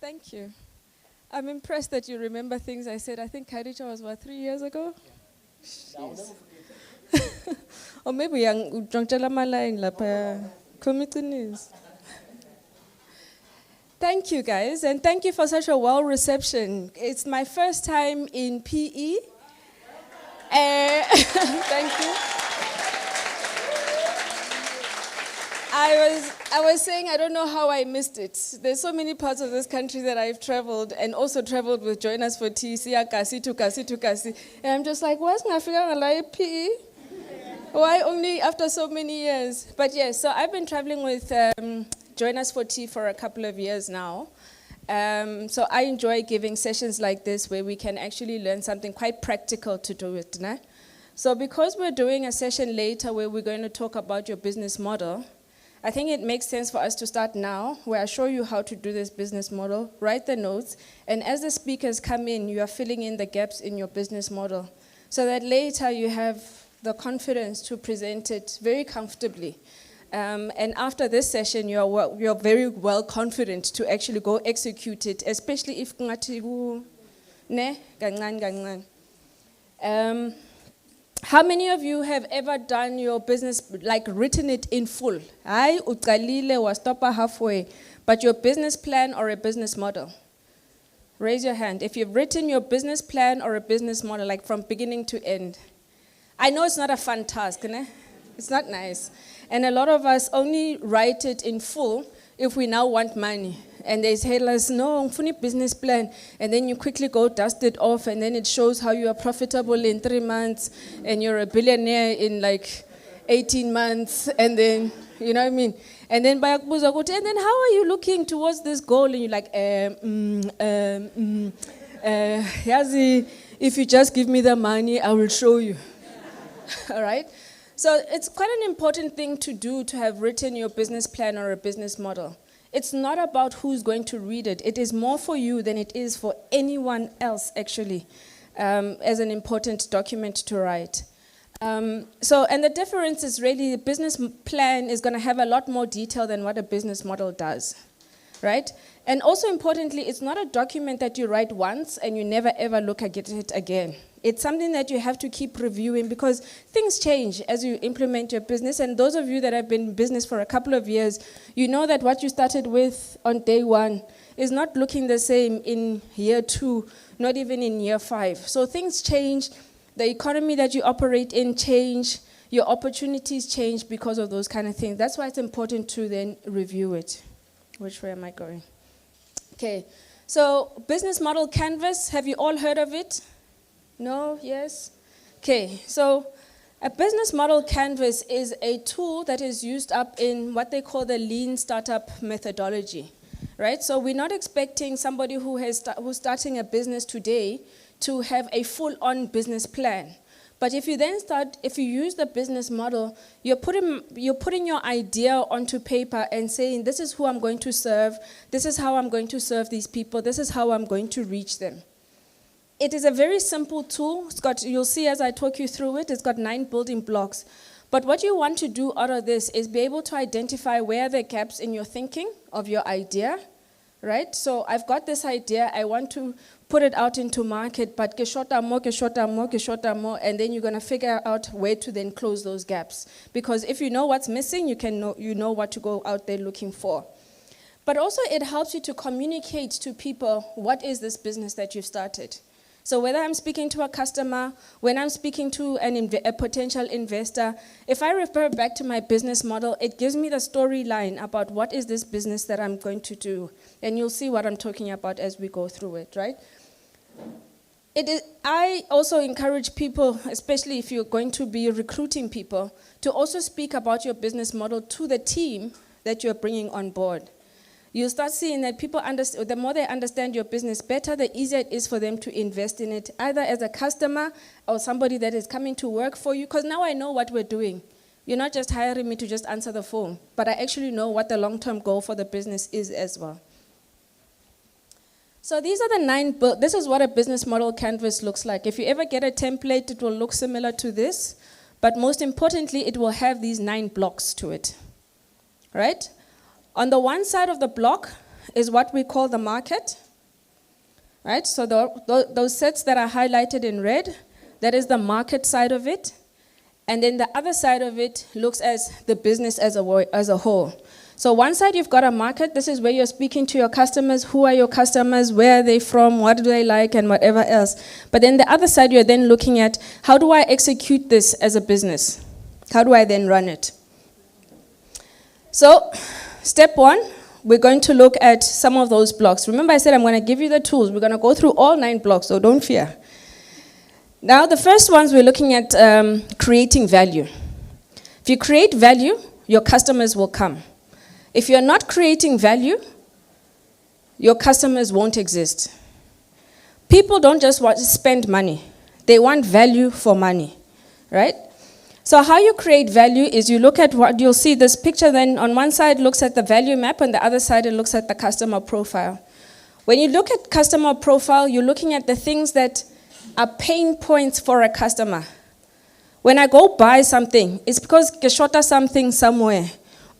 Thank you. I'm impressed that you remember things I said. I think Khadija was, 3 years ago? Yeah. I'll never forget. Or maybe young line committees. Thank you, guys, and thank you for such a well reception. It's my first time in PE. Thank you. I was saying I don't know how I missed it. There's so many parts of this country that I've traveled and also traveled with Join Us for Tea, eKasi to Kasi. And I'm just like, what's Africa like PE? Why only after so many years? But yes, so I've been traveling with Join Us for Tea for a couple of years now. So I enjoy giving sessions like this where we can actually learn something quite practical to do it. Né? So because we're doing a session later where we're going to talk about your business model, I think it makes sense for us to start now, where I show you how to do this business model, write the notes, and as the speakers come in, you are filling in the gaps in your business model, so that later you have the confidence to present it very comfortably. And after this session, you're very well confident to actually go execute it, especially if how many of you have ever done your business, like written it in full? Ay, uqalile wastoppa halfway, but your business plan or a business model? Raise your hand if you've written your business plan or a business model, like from beginning to end. I know it's not a fun task, né? It's not nice. And a lot of us only write it in full if we now want money. And they tell us, no, funny business plan. And then you quickly go dust it off, and then it shows how you are profitable in 3 months, and you're a billionaire in like 18 months, and then, you know what I mean? And then and then how are you looking towards this goal? And you're like, Yazi, if you just give me the money, I will show you. All right? So it's quite an important thing to do, to have written your business plan or a business model. It's not about who's going to read it. It is more for you than it is for anyone else, actually, as an important document to write. And the difference is really the business plan is going to have a lot more detail than what a business model does, right? And also importantly, it's not a document that you write once and you never ever look at it again. It's something that you have to keep reviewing because things change as you implement your business. And those of you that have been in business for a couple of years, you know that what you started with on day 1 is not looking the same in year 2, not even in year 5. So things change, the economy that you operate in change, your opportunities change because of those kind of things. That's why it's important to then review it. Which way am I going? Okay, so business model canvas, have you all heard of it? No? Yes? Okay, so a business model canvas is a tool that is used up in what they call the lean startup methodology, right? So we're not expecting somebody who's starting a business today to have a full-on business plan. But if you use the business model, you're putting your idea onto paper and saying, this is who I'm going to serve, this is how I'm going to serve these people, this is how I'm going to reach them. It is a very simple tool. You'll see as I talk you through it, it's got 9 building blocks. But what you want to do out of this is be able to identify where the gaps in your thinking of your idea, right? So I've got this idea, I want to put it out into market, but keshota more, and then you're going to figure out where to then close those gaps. Because if you know what's missing, you know what to go out there looking for. But also it helps you to communicate to people, what is this business that you've started? So whether I'm speaking to a customer, when I'm speaking to a potential investor, if I refer back to my business model, it gives me the storyline about what is this business that I'm going to do. And you'll see what I'm talking about as we go through it, right? I also encourage people, especially if you're going to be recruiting people, to also speak about your business model to the team that you're bringing on board. You'll start seeing that people the more they understand your business better, the easier it is for them to invest in it, either as a customer or somebody that is coming to work for you, because now I know what we're doing. You're not just hiring me to just answer the phone, but I actually know what the long-term goal for the business is as well. So these are the 9, this is what a business model canvas looks like. If you ever get a template, it will look similar to this, but most importantly, it will have these 9 blocks to it, right? On the one side of the block, is what we call the market, right? So those sets that are highlighted in red, that is the market side of it. And then the other side of it looks as the business as a whole. So one side you've got a market. This is where you're speaking to your customers. Who are your customers? Where are they from? What do they like? And whatever else. But then the other side, you're then looking at, how do I execute this as a business? How do I then run it? So step one, we're going to look at some of those blocks. Remember I said I'm going to give you the tools. We're going to go through all 9 blocks, so don't fear. Now the first ones, we're looking at creating value. If you create value, your customers will come. If you're not creating value, your customers won't exist. People don't just want to spend money. They want value for money, right? So how you create value is you look at what you'll see. This picture then on one side looks at the value map, on the other side it looks at the customer profile. When you look at customer profile, you're looking at the things that are pain points for a customer. When I go buy something, it's because I short something somewhere,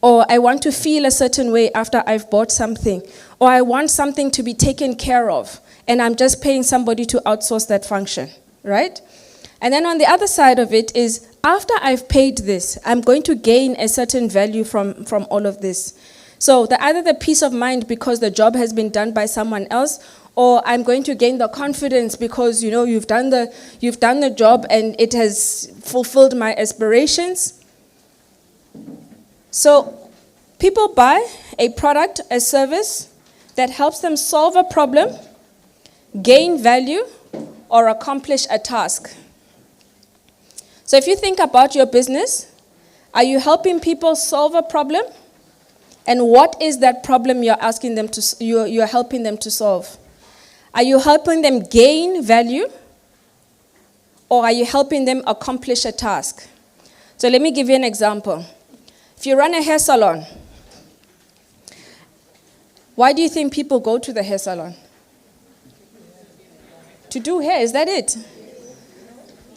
or I want to feel a certain way after I've bought something, or I want something to be taken care of, and I'm just paying somebody to outsource that function, right? And then on the other side of it is, after I've paid this, I'm going to gain a certain value from all of this. So either the peace of mind because the job has been done by someone else, or I'm going to gain the confidence because you've done the job and it has fulfilled my aspirations. So people buy a product, a service that helps them solve a problem, gain value, or accomplish a task. So if you think about your business, are you helping people solve a problem? And what is that problem you're helping them to solve? Are you helping them gain value? Or are you helping them accomplish a task? So let me give you an example. If you run a hair salon, why do you think people go to the hair salon? To do hair, is that it?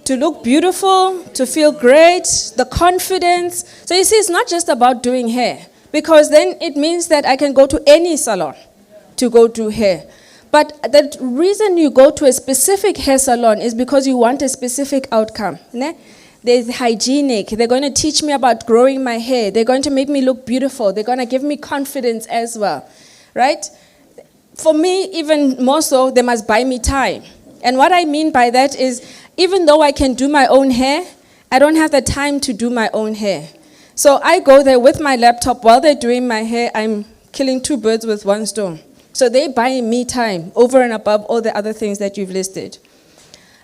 To look beautiful, to feel great, the confidence. So you see, it's not just about doing hair, because then it means that I can go to any salon to go do hair. But the reason you go to a specific hair salon is because you want a specific outcome. There's hygienic. They're going to teach me about growing my hair. They're going to make me look beautiful. They're going to give me confidence as well, right? For me, even more so, they must buy me time. And what I mean by that is, even though I can do my own hair, I don't have the time to do my own hair. So I go there with my laptop while they're doing my hair. I'm killing 2 birds with 1 stone. So they buy me time over and above all the other things that you've listed.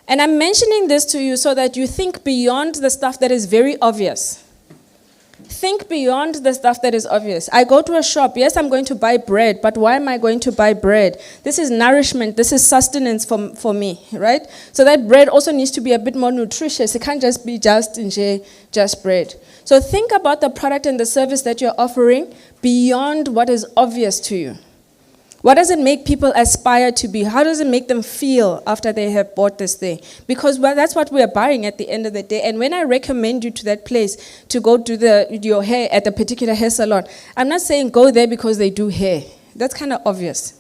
And I'm mentioning this to you so that you think beyond the stuff that is very obvious. Think beyond the stuff that is obvious. I go to a shop. Yes, I'm going to buy bread, but why am I going to buy bread? This is nourishment. This is sustenance for me, right? So that bread also needs to be a bit more nutritious. It can't just be just bread. So think about the product and the service that you're offering beyond what is obvious to you. What does it make people aspire to be? How does it make them feel after they have bought this thing? Because that's what we are buying at the end of the day. And when I recommend you to that place to go do your hair at a particular hair salon, I'm not saying go there because they do hair. That's kind of obvious.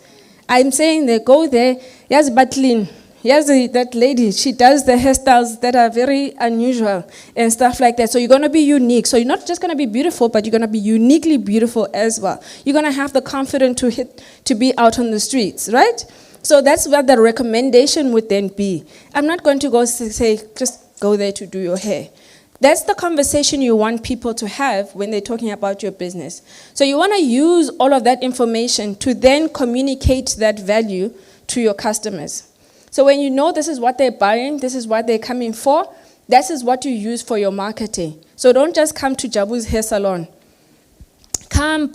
I'm saying they go there, yes, but clean. Yes, that lady, she does the hairstyles that are very unusual and stuff like that. So you're going to be unique. So you're not just going to be beautiful, but you're going to be uniquely beautiful as well. You're going to have the confidence to be out on the streets, right? So that's what the recommendation would then be. I'm not going to go say, just go there to do your hair. That's the conversation you want people to have when they're talking about your business. So you want to use all of that information to then communicate that value to your customers. So when you know this is what they're buying, this is what they're coming for, this is what you use for your marketing. So don't just come to Jabu's hair salon. Come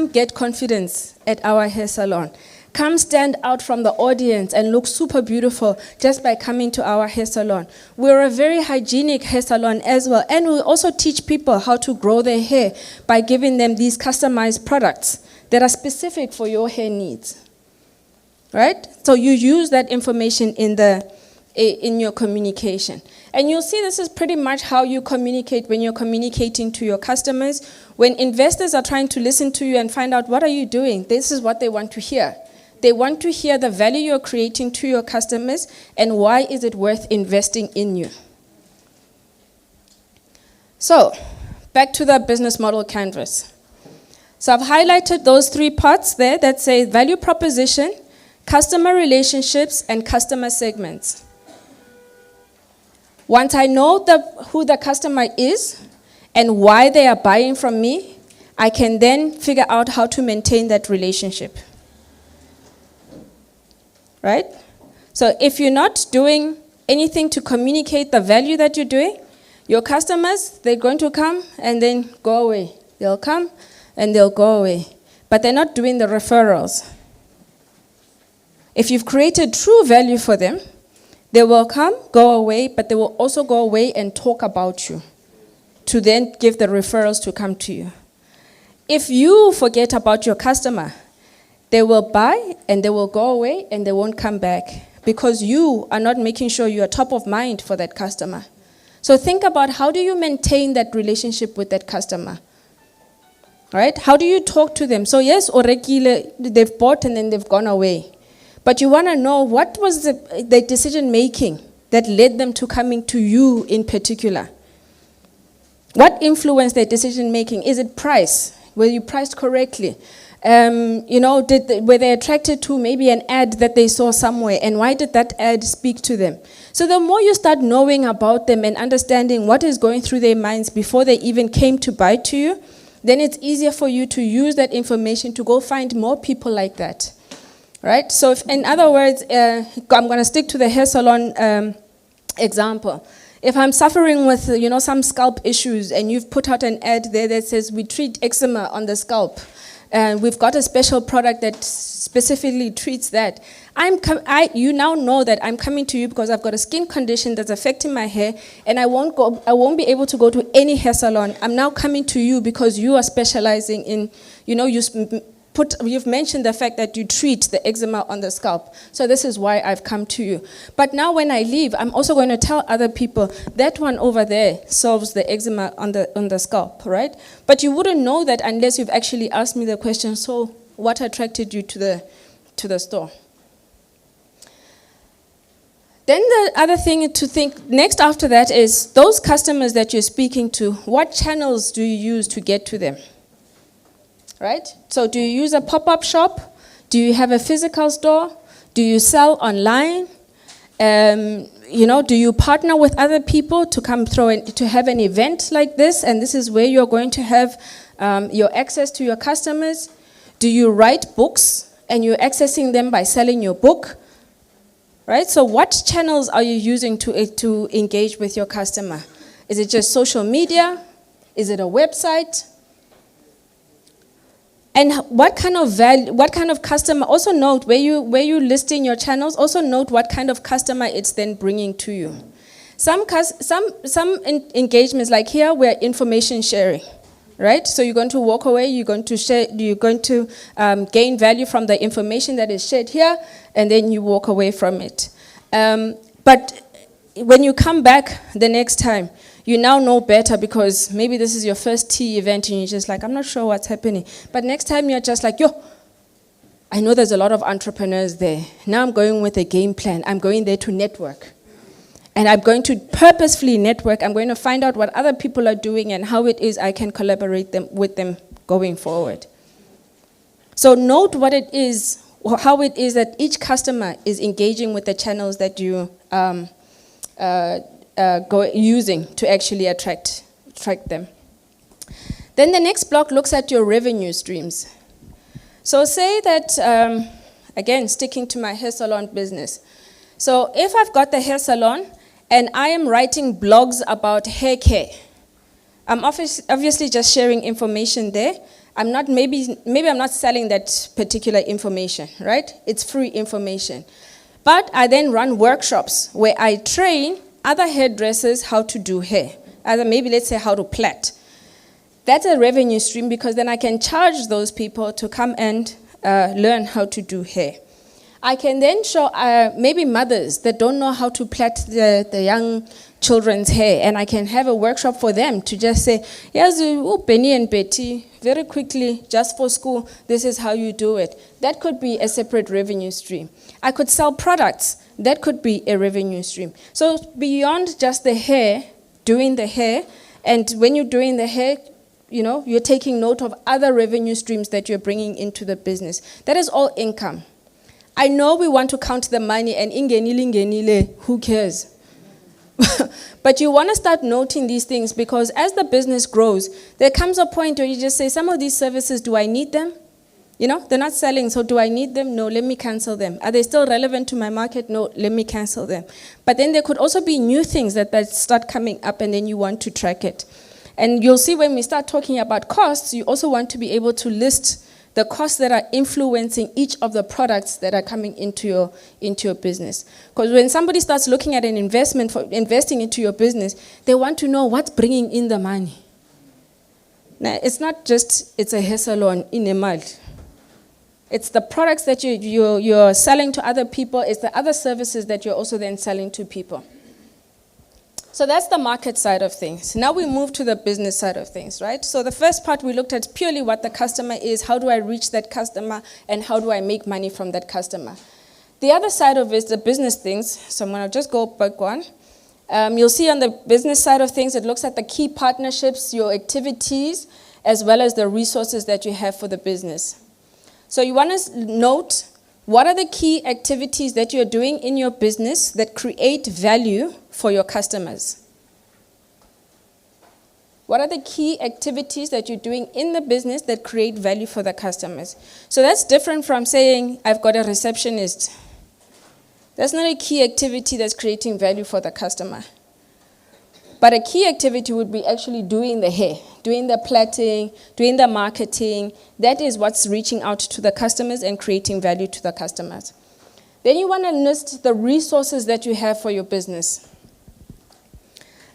get confidence at our hair salon. Come stand out from the audience and look super beautiful just by coming to our hair salon. We're a very hygienic hair salon as well. And we also teach people how to grow their hair by giving them these customized products that are specific for your hair needs. Right? So you use that information in the in your communication. And you'll see this is pretty much how you communicate when you're communicating to your customers. When investors are trying to listen to you and find out what are you doing, this is what they want to hear. They want to hear the value you're creating to your customers and why is it worth investing in you. So, back to the business model canvas. So I've highlighted those 3 parts there that say value proposition, customer relationships, and customer segments. Once I know who the customer is and why they are buying from me, I can then figure out how to maintain that relationship. Right? So if you're not doing anything to communicate the value that you're doing, your customers, they're going to come and then go away. They'll come and they'll go away. But they're not doing the referrals. If you've created true value for them, they will come, go away, but they will also go away and talk about you to then give the referrals to come to you. If you forget about your customer, they will buy and they will go away and they won't come back because you are not making sure you are top of mind for that customer. So think about how do you maintain that relationship with that customer? Right? How do you talk to them? So yes, they've bought and then they've gone away. But you want to know what was the decision making that led them to coming to you in particular. What influenced their decision making? Is it price? Were you priced correctly? Were they attracted to maybe an ad that they saw somewhere, and why did that ad speak to them? So the more you start knowing about them and understanding what is going through their minds before they even came to buy to you, then it's easier for you to use that information to go find more people like that. Right? So if, in other words, I'm going to stick to the hair salon example. If I'm suffering with, some scalp issues and you've put out an ad there that says we treat eczema on the scalp, and we've got a special product that specifically treats that, you now know that I'm coming to you because I've got a skin condition that's affecting my hair, and I won't be able to go to any hair salon. I'm now coming to you because you are specializing in, you've mentioned the fact that you treat the eczema on the scalp. So this is why I've come to you. But now when I leave, I'm also going to tell other people, that one over there solves the eczema on the scalp, right? But you wouldn't know that unless you've actually asked me the question, so what attracted you to the store? Then the other thing to think next after that is those customers that you're speaking to, what channels do you use to get to them? Right? So do you use a pop-up shop? Do you have a physical store? Do you sell online? Do you partner with other people to come to have an event like this? And this is where you're going to have your access to your customers. Do you write books and you're accessing them by selling your book? Right? So what channels are you using to engage with your customer? Is it just social media? Is it a website? And what kind of customer, also note where you listing your channels, also note what kind of customer it's then bringing to you. Some engagements, like here, we're information sharing, right? So you're going to walk away, you're going to gain value from the information that is shared here, and then you walk away from it. But when you come back the next time, you now know better because maybe this is your first tea event and you're just like, I'm not sure what's happening. But next time you're just like, I know there's a lot of entrepreneurs there. Now I'm going with a game plan. I'm going there to network. And I'm going to purposefully network. I'm going to find out what other people are doing and how it is I can collaborate with them going forward. So note what it is, or how it is that each customer is engaging with the channels that you using to actually attract them. Then the next block looks at your revenue streams. So say that, again, sticking to my hair salon business. So if I've got the hair salon and I am writing blogs about hair care, I'm obviously just sharing information there. I'm not, maybe I'm not selling that particular information, right? It's free information. But I then run workshops where I train other hairdressers how to do hair. Either maybe let's say how to plait. That's a revenue stream because then I can charge those people to come and learn how to do hair. I can then show maybe mothers that don't know how to plait the young children's hair, and I can have a workshop for them to just say, yes, Benny and Betty, very quickly, just for school, this is how you do it. That could be a separate revenue stream. I could sell products. That could be a revenue stream. So beyond just the hair, doing the hair, and when you're doing the hair, you're taking note of other revenue streams that you're bringing into the business. That is all income. I know we want to count the money and ingenile, who cares? But you want to start noting these things, because as the business grows, there comes a point where you just say, some of these services, do I need them? They're not selling, so do I need them? No, let me cancel them. Are they still relevant to my market? No, let me cancel them. But then there could also be new things that start coming up, and then you want to track it. And you'll see when we start talking about costs, you also want to be able to list the costs that are influencing each of the products that are coming into your business. Because when somebody starts looking at an investment for investing into your business, they want to know what's bringing in the money. Now, it's not just, it's a hair salon in a mall. It's the products that you're selling to other people. It's the other services that you're also then selling to people. So that's the market side of things. Now we move to the business side of things, right? So the first part, we looked at purely what the customer is, how do I reach that customer, and how do I make money from that customer. The other side of it is the business things. So I'm going to just go back one. You'll see on the business side of things, it looks at the key partnerships, your activities, as well as the resources that you have for the business. So you want to note, what are the key activities that you're doing in your business that create value for your customers? What are the key activities that you're doing in the business that create value for the customers? So that's different from saying, I've got a receptionist. That's not a key activity that's creating value for the customer. But a key activity would be actually doing the hair, doing the plaiting, doing the marketing. That is what's reaching out to the customers and creating value to the customers. Then you want to list the resources that you have for your business.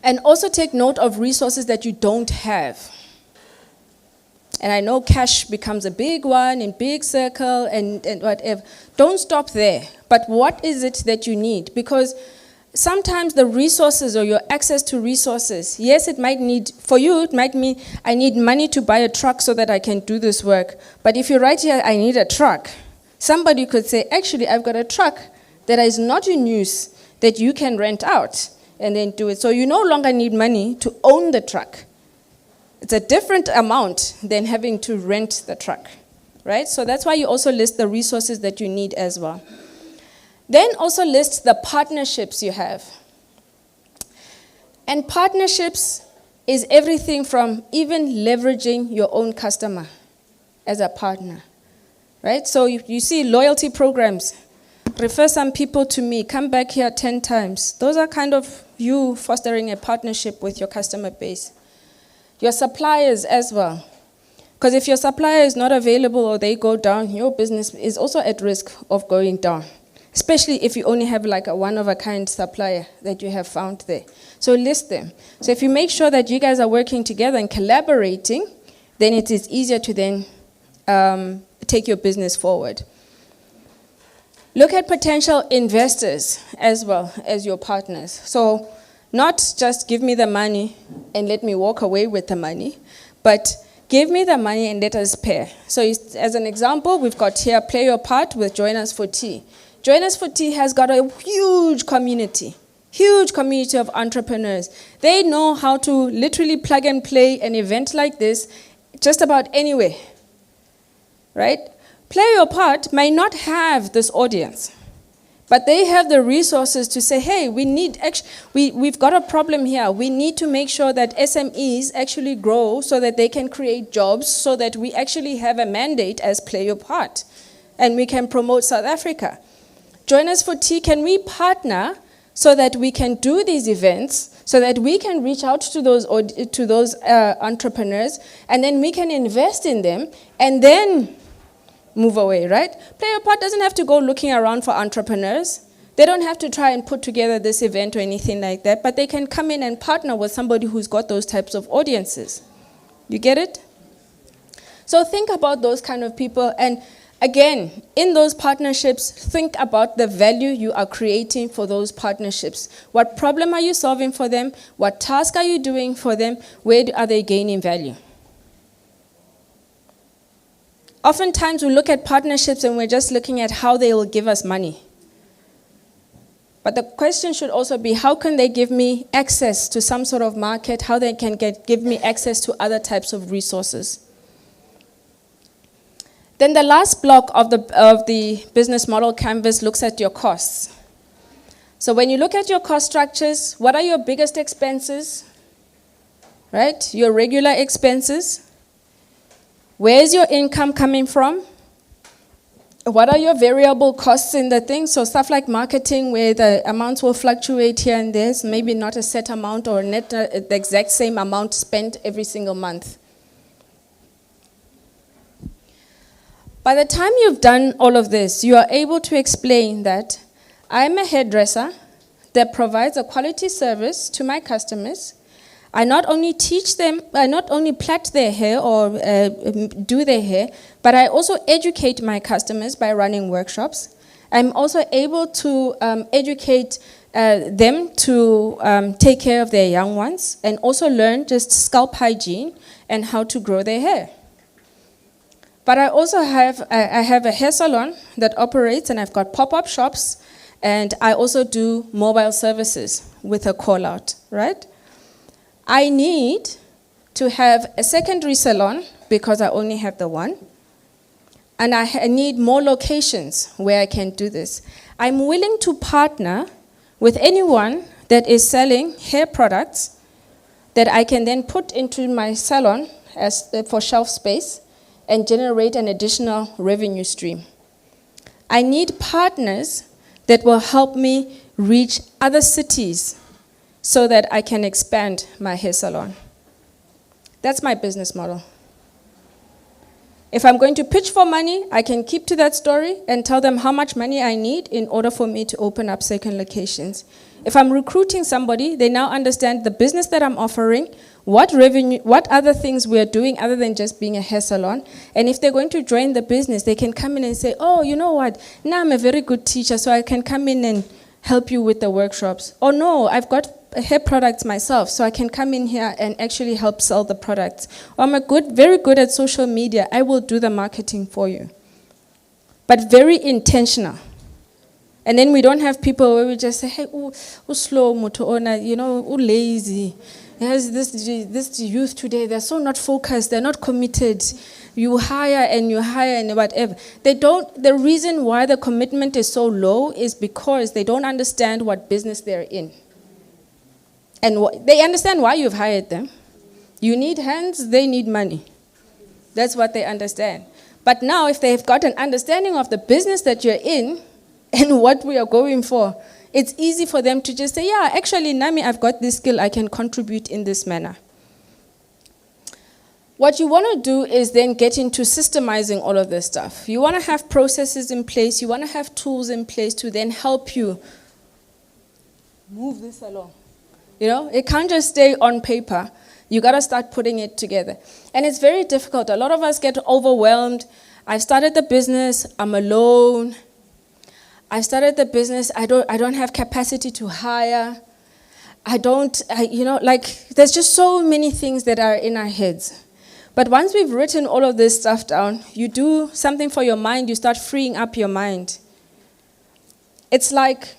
And also take note of resources that you don't have. And I know cash becomes a big one in big circle and whatever. Don't stop there. But what is it that you need? Because sometimes the resources or your access to resources, yes, it might need, for you, it might mean I need money to buy a truck so that I can do this work. But if you write here, I need a truck, somebody could say, actually, I've got a truck that is not in use that you can rent out and then do it. So you no longer need money to own the truck. It's a different amount than having to rent the truck, right? So that's why you also list the resources that you need as well. Then also list the partnerships you have. And partnerships is everything from even leveraging your own customer as a partner, right? So you see loyalty programs, refer some people to me, come back here 10 times. Those are kind of you fostering a partnership with your customer base. Your suppliers as well. Because if your supplier is not available or they go down, your business is also at risk of going down. Especially if you only have like a one-of-a-kind supplier that you have found there. So list them. So if you make sure that you guys are working together and collaborating, then it is easier to then take your business forward. Look at potential investors as well as your partners. So not just give me the money and let me walk away with the money, but give me the money and let us pair. So as an example, we've got here, Play Your Part with Join Us for Tea. Join Us for Tea has got a huge community of entrepreneurs. They know how to literally plug and play an event like this just about anywhere, right? Play Your Part might not have this audience, but they have the resources to say, hey, we've got a problem here. We need to make sure that SMEs actually grow so that they can create jobs, so that we actually have a mandate as Play Your Part, and we can promote South Africa. Join Us for Tea, can we partner so that we can do these events, so that we can reach out to those entrepreneurs, and then we can invest in them, and then move away, right? Play Your Part doesn't have to go looking around for entrepreneurs. They don't have to try and put together this event or anything like that, but they can come in and partner with somebody who's got those types of audiences. You get it? So think about those kind of people, and Again, in those partnerships, think about the value you are creating for those partnerships. What problem are you solving for them? What task are you doing for them? Where are they gaining value? Oftentimes we look at partnerships and we're just looking at how they will give us money. But the question should also be, how can they give me access to some sort of market? How they can give me access to other types of resources? Then the last block of the business model canvas looks at your costs. So when you look at your cost structures, what are your biggest expenses? Right? Your regular expenses. Where is your income coming from? What are your variable costs in the thing? So stuff like marketing, where the amounts will fluctuate here and there, so maybe not a set amount or net the exact same amount spent every single month. By the time you've done all of this, you are able to explain that I'm a hairdresser that provides a quality service to my customers. I not only teach them, I not only plait their hair or do their hair, but I also educate my customers by running workshops. I'm also able to educate them to take care of their young ones and also learn just scalp hygiene and how to grow their hair. But I also have a hair salon that operates, and I've got pop-up shops, and I also do mobile services with a call-out, right? I need to have a secondary salon because I only have the one, and I need more locations where I can do this. I'm willing to partner with anyone that is selling hair products that I can then put into my salon as for shelf space and generate an additional revenue stream. I need partners that will help me reach other cities so that I can expand my hair salon. That's my business model. If I'm going to pitch for money, I can keep to that story and tell them how much money I need in order for me to open up second locations. If I'm recruiting somebody, they now understand the business that I'm offering, what revenue, what other things we're doing other than just being a hair salon. And if they're going to join the business, they can come in and say, oh, you know what, now I'm a very good teacher, so I can come in and help you with the workshops. Or no, I've got hair products myself, so I can come in here and actually help sell the products. Or I'm very good at social media, I will do the marketing for you. But very intentional. And then we don't have people where we just say, hey, slow, you know, lazy. Yes, this youth today, they're so not focused, they're not committed. You hire and whatever. The reason why the commitment is so low is because they don't understand what business they're in. And they understand why you've hired them. You need hands, they need money. That's what they understand. But now if they've got an understanding of the business that you're in and what we are going for, it's easy for them to just say, yeah, actually, Nami, I've got this skill, I can contribute in this manner. What you want to do is then get into systemizing all of this stuff. You want to have processes in place, you want to have tools in place to then help you move this along. You know, it can't just stay on paper. You got to start putting it together. And it's very difficult. A lot of us get overwhelmed. I've started the business, I'm alone. I started the business, I don't have capacity to hire. There's just so many things that are in our heads. But once we've written all of this stuff down, you do something for your mind, you start freeing up your mind. It's like,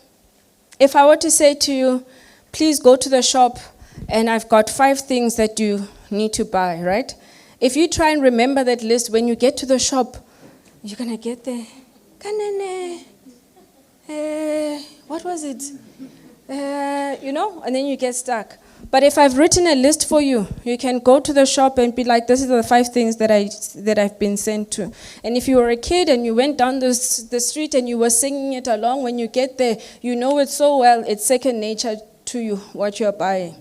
if I were to say to you, please go to the shop and I've got 5 things that you need to buy, right? If you try and remember that list, when you get to the shop, you're going to get there. What was it? And then you get stuck. But if I've written a list for you, you can go to the shop and be like, this is the 5 things that I've been sent to. And if you were a kid and you went down the street and you were singing it along, when you get there, you know it so well, it's second nature to you, what you're buying.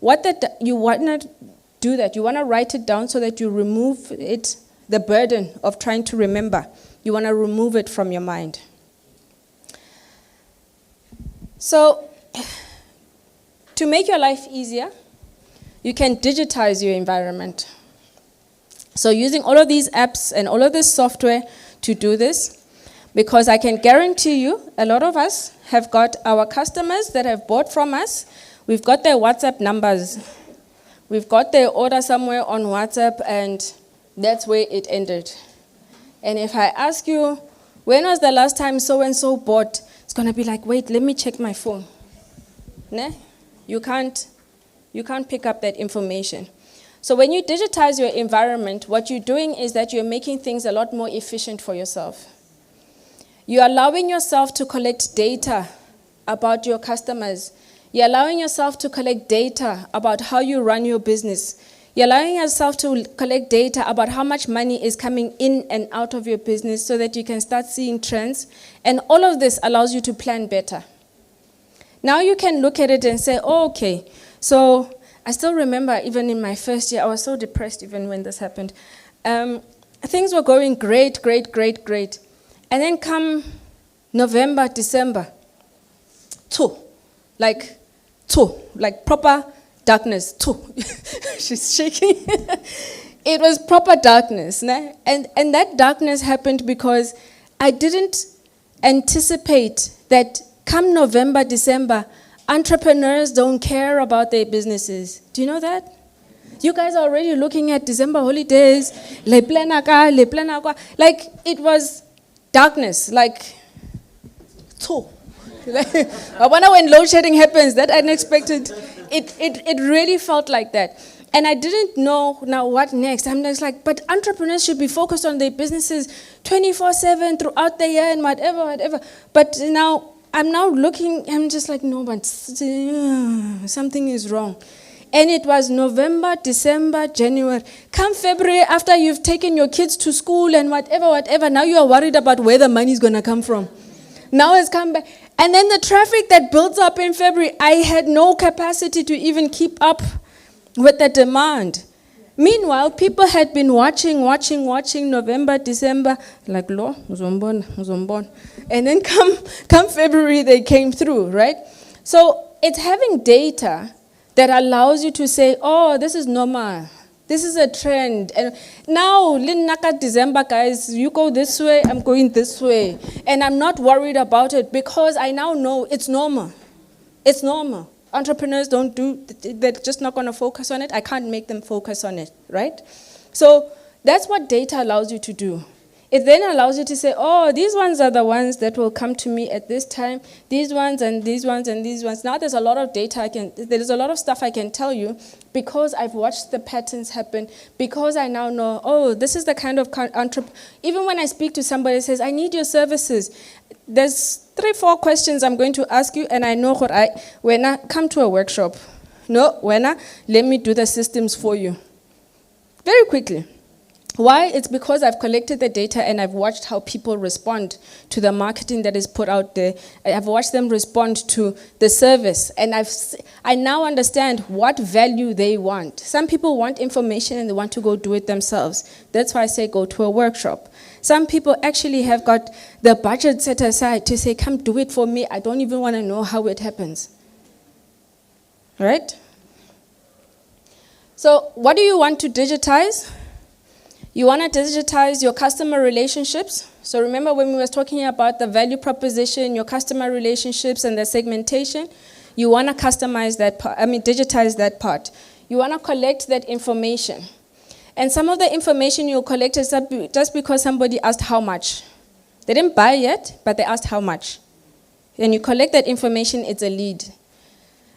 You want to do that. You want to write it down so that you remove the burden of trying to remember. You want to remove it from your mind. So, to make your life easier, you can digitize your environment. So using all of these apps and all of this software to do this, because I can guarantee you a lot of us have got our customers that have bought from us. We've got their WhatsApp numbers. We've got their order somewhere on WhatsApp, and that's where it ended. And if I ask you, when was the last time so-and-so bought? It's going to be like, wait, let me check my phone. Ne? You can't pick up that information. So when you digitize your environment, what you're doing is that you're making things a lot more efficient for yourself. You're allowing yourself to collect data about your customers. You're allowing yourself to collect data about how you run your business. You're allowing yourself to collect data about how much money is coming in and out of your business so that you can start seeing trends. And all of this allows you to plan better. Now you can look at it and say, oh, okay, so I still remember even in my first year, I was so depressed even when this happened. Things were going great. And then come November, December, like proper darkness, She's shaking. It was proper darkness. Né? And that darkness happened because I didn't anticipate that come November, December, entrepreneurs don't care about their businesses. Do you know that? You guys are already looking at December holidays, like it was darkness, like I wonder when load shedding happens, that unexpected, it really felt like that. And I didn't know now what next. I'm just like, but entrepreneurs should be focused on their businesses 24/7 throughout the year and whatever. But now, I'm now looking, I'm just like, no, but something is wrong. And it was November, December, January. Come February, after you've taken your kids to school and whatever, now you are worried about where the money is going to come from. Now it's come back. And then the traffic that builds up in February, I had no capacity to even keep up with the demand. Meanwhile, people had been watching November, December, like, lo, uzombona. And then come February, they came through, right? So it's having data that allows you to say, oh, this is normal. This is a trend. And now, December, guys, you go this way, I'm going this way. And I'm not worried about it because I now know it's normal. It's normal. Entrepreneurs they're just not going to focus on it. I can't make them focus on it, right? So that's what data allows you to do. It then allows you to say, oh, these ones are the ones that will come to me at this time, these ones and these ones and these ones. Now there's a lot of data, there's a lot of stuff I can tell you because I've watched the patterns happen, because I now know, oh, this is the kind of entrepreneur. Even when I speak to somebody who says, I need your services, there's 3-4 questions I'm going to ask you, and I know when I come to a workshop, let me do the systems for you. Very quickly. Why? It's because I've collected the data and I've watched how people respond to the marketing that is put out there. I've watched them respond to the service, and I now understand what value they want. Some people want information and they want to go do it themselves. That's why I say go to a workshop. Some people actually have got the budget set aside to say, come do it for me. I don't even want to know how it happens. Right? So what do you want to digitize? You want to digitize your customer relationships. So remember when we were talking about the value proposition, your customer relationships and the segmentation, you want to customize that part, digitize that part. You want to collect that information. And some of the information you'll collect is just because somebody asked how much. They didn't buy yet, but they asked how much. And you collect that information, it's a lead.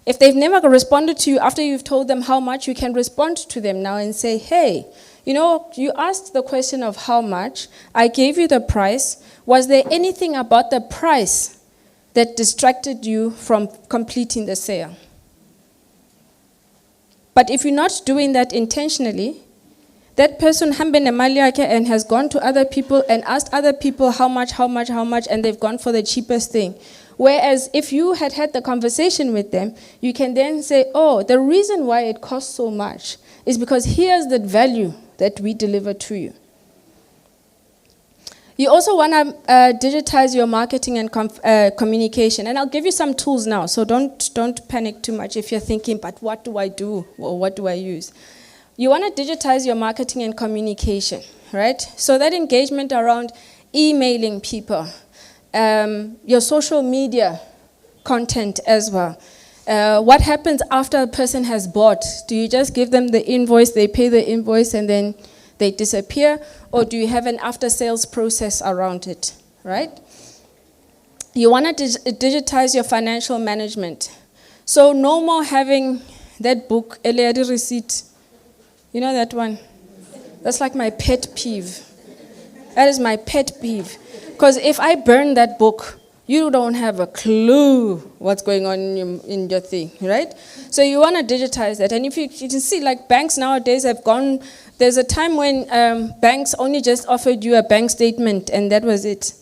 If they've never responded to you after you've told them how much, you can respond to them now and say, hey, you asked the question of how much. I gave you the price. Was there anything about the price that distracted you from completing the sale? But if you're not doing that intentionally, that person and has gone to other people and asked other people how much, and they've gone for the cheapest thing. Whereas if you had the conversation with them, you can then say, oh, the reason why it costs so much is because here's the value that we deliver to you. You also want to digitize your marketing and communication. And I'll give you some tools now, so don't panic too much if you're thinking, but what do I do or what do I use? You want to digitize your marketing and communication, right? So that engagement around emailing people, your social media content as well. What happens after a person has bought? Do you just give them the invoice, they pay the invoice, and then they disappear? Or do you have an after-sales process around it, right? You want to digitize your financial management. So no more having that book, Eliade Receipt. You know that one? That's like my pet peeve. That is my pet peeve. Because if I burn that book, you don't have a clue what's going on in your thing, right? So you want to digitize that. And if you can see, like banks nowadays have gone, there's a time when banks only just offered you a bank statement and that was it.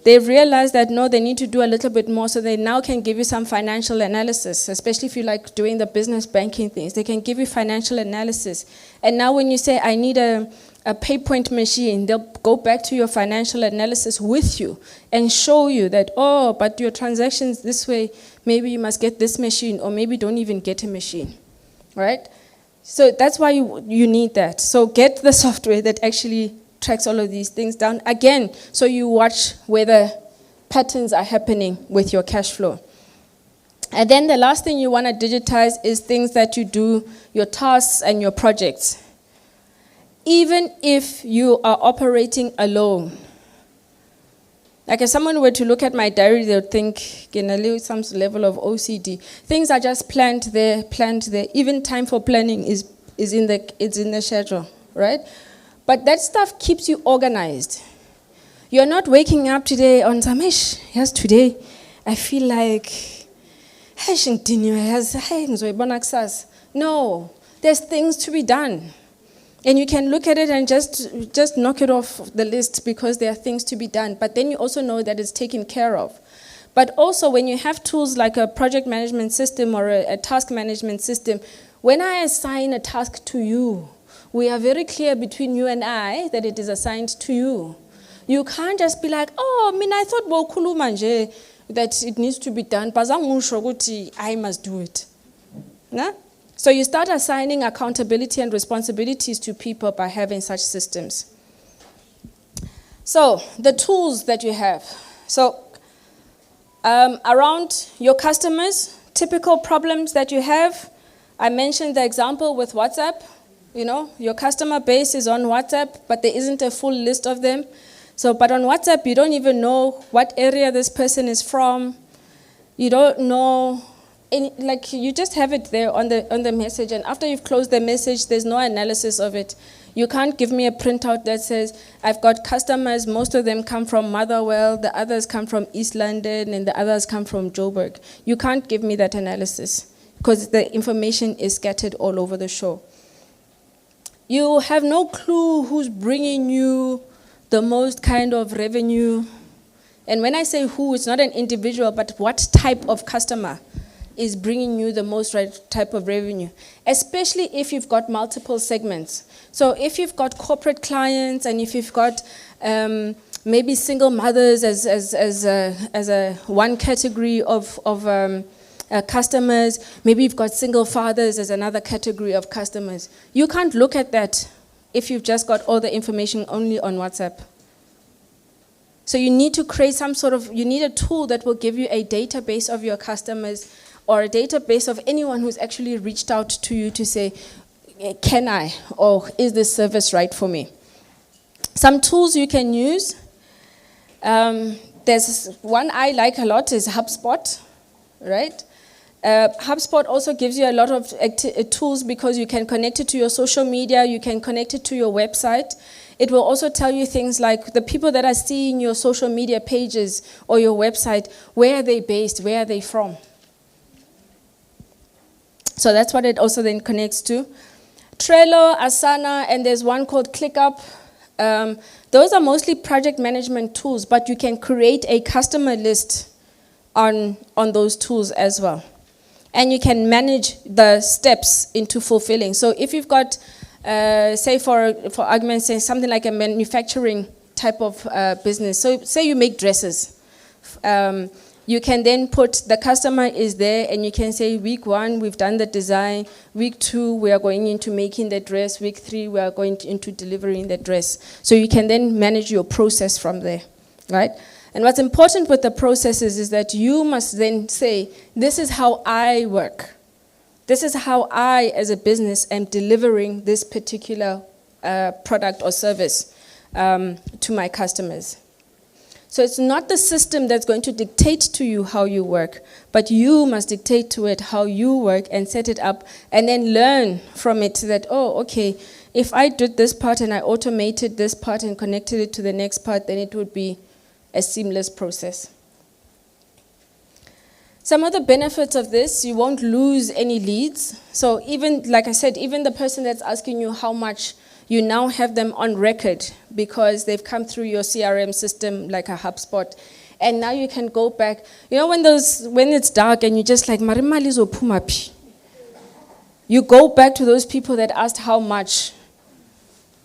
They've realized that, no, they need to do a little bit more, so they now can give you some financial analysis, especially if you like doing the business banking things. They can give you financial analysis. And now when you say, I need a PayPoint machine, they'll go back to your financial analysis with you and show you that, oh, but your transactions this way, maybe you must get this machine, or maybe don't even get a machine, right? So that's why you need that. So get the software that actually tracks all of these things down. Again, so you watch where the patterns are happening with your cash flow. And then the last thing you want to digitize is things that you do, your tasks and your projects. Even if you are operating alone. Like if someone were to look at my diary, they would think, some level of OCD. Things are just planned there. Even time for planning is in the schedule, right? But that stuff keeps you organized. You're not waking up today on Samesh. Yes, today I feel like, no, there's things to be done. And you can look at it and just knock it off the list because there are things to be done. But then you also know that it's taken care of. But also when you have tools like a project management system or a task management system, when I assign a task to you, we are very clear between you and I that it is assigned to you. You can't just be like, oh, I thought manje that it needs to be done, but I must do it. Nah? So you start assigning accountability and responsibilities to people by having such systems. So the tools that you have. So around your customers, typical problems that you have. I mentioned the example with WhatsApp. You know, your customer base is on WhatsApp, but there isn't a full list of them. So, but on WhatsApp, you don't even know what area this person is from. You don't know, you just have it there on the message, and after you've closed the message, there's no analysis of it. You can't give me a printout that says, I've got customers, most of them come from Motherwell, the others come from East London, and the others come from Joburg. You can't give me that analysis, because the information is scattered all over the show. You have no clue who's bringing you the most kind of revenue. And when I say who, it's not an individual, but what type of customer is bringing you the most type of revenue, especially if you've got multiple segments. So if you've got corporate clients and if you've got maybe single mothers as a one category of customers, maybe you've got single fathers as another category of customers. You can't look at that if you've just got all the information only on WhatsApp. So you need to create you need a tool that will give you a database of your customers or a database of anyone who's actually reached out to you to say, can I, or is this service right for me? Some tools you can use. There's one I like a lot is HubSpot, right? HubSpot also gives you a lot of tools because you can connect it to your social media, you can connect it to your website. It will also tell you things like the people that are seeing your social media pages or your website, where are they based, where are they from? So that's what it also then connects to. Trello, Asana, and there's one called ClickUp. Those are mostly project management tools, but you can create a customer list on those tools as well. And you can manage the steps into fulfilling. So if you've got, say for argument's sake, something like a manufacturing type of business. So say you make dresses. You can then put the customer is there, and you can say week 1, we've done the design. Week 2, we are going into making the dress. Week 3, we are going into delivering the dress. So you can then manage your process from there, right? And what's important with the processes is that you must then say, this is how I work. This is how I, as a business, am delivering this particular product or service to my customers. So it's not the system that's going to dictate to you how you work, but you must dictate to it how you work and set it up and then learn from it that, oh, okay, if I did this part and I automated this part and connected it to the next part, then it would be a seamless process. Some of the benefits of this, you won't lose any leads. So even, like I said, even the person that's asking you how much, you now have them on record because they've come through your CRM system like a HubSpot. And now you can go back. You know when it's dark and you're just like, Marimali zopumapi. You go back to those people that asked how much.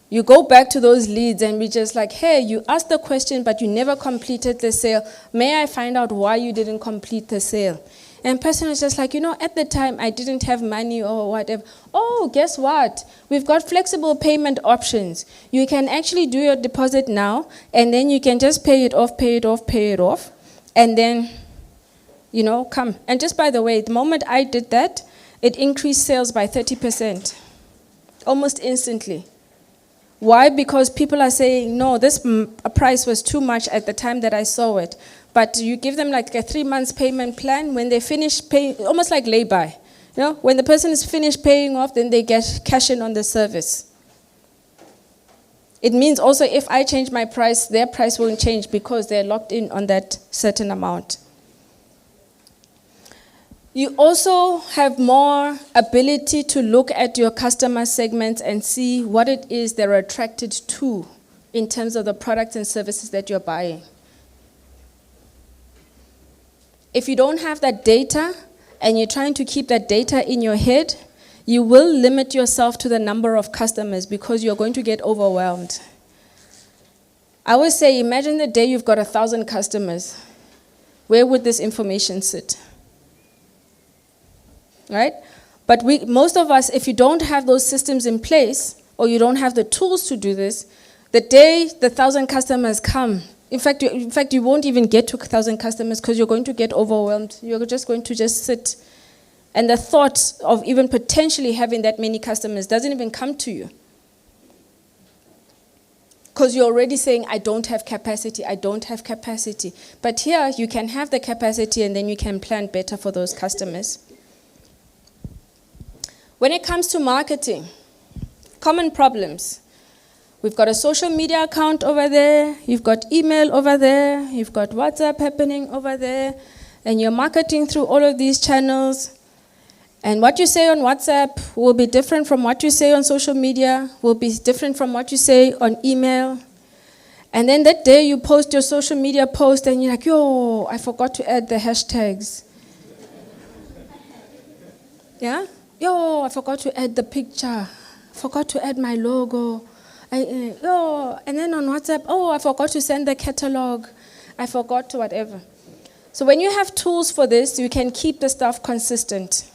You go back to those leads and be just like, hey, you asked the question, but you never completed the sale. May I find out why you didn't complete the sale? And the person is just like, you know, at the time I didn't have money or whatever. Oh, guess what? We've got flexible payment options. You can actually do your deposit now, and then you can just pay it off, and then, you know, come. And just by the way, the moment I did that, it increased sales by 30%, almost instantly. Why? Because people are saying, no, this price was too much at the time that I saw it. But you give them like a 3-month payment plan. When they finish paying, almost like lay-by. You know, when the person is finished paying off, then they get cash in on the service. It means also if I change my price, their price won't change because they're locked in on that certain amount. You also have more ability to look at your customer segments and see what it is they're attracted to in terms of the products and services that you're buying. If you don't have that data and you're trying to keep that data in your head, you will limit yourself to the number of customers because you're going to get overwhelmed. I always say, imagine the day you've got 1,000 customers. Where would this information sit? Right? But most of us, if you don't have those systems in place or you don't have the tools to do this, the day the 1,000 customers come, in fact, you won't even get to 1,000 customers because you're going to get overwhelmed. You're just going to just sit. And the thought of even potentially having that many customers doesn't even come to you. Because you're already saying, I don't have capacity, I don't have capacity. But here, you can have the capacity and then you can plan better for those customers. When it comes to marketing, common problems. We've got a social media account over there, you've got email over there, you've got WhatsApp happening over there, and you're marketing through all of these channels. And what you say on WhatsApp will be different from what you say on social media, will be different from what you say on email. And then that day you post your social media post and you're like, yo, I forgot to add the hashtags. Yeah? Yo, I forgot to add the picture. Forgot to add my logo. And then on WhatsApp, oh, I forgot to send the catalog. I forgot to whatever. So when you have tools for this, you can keep the stuff consistent,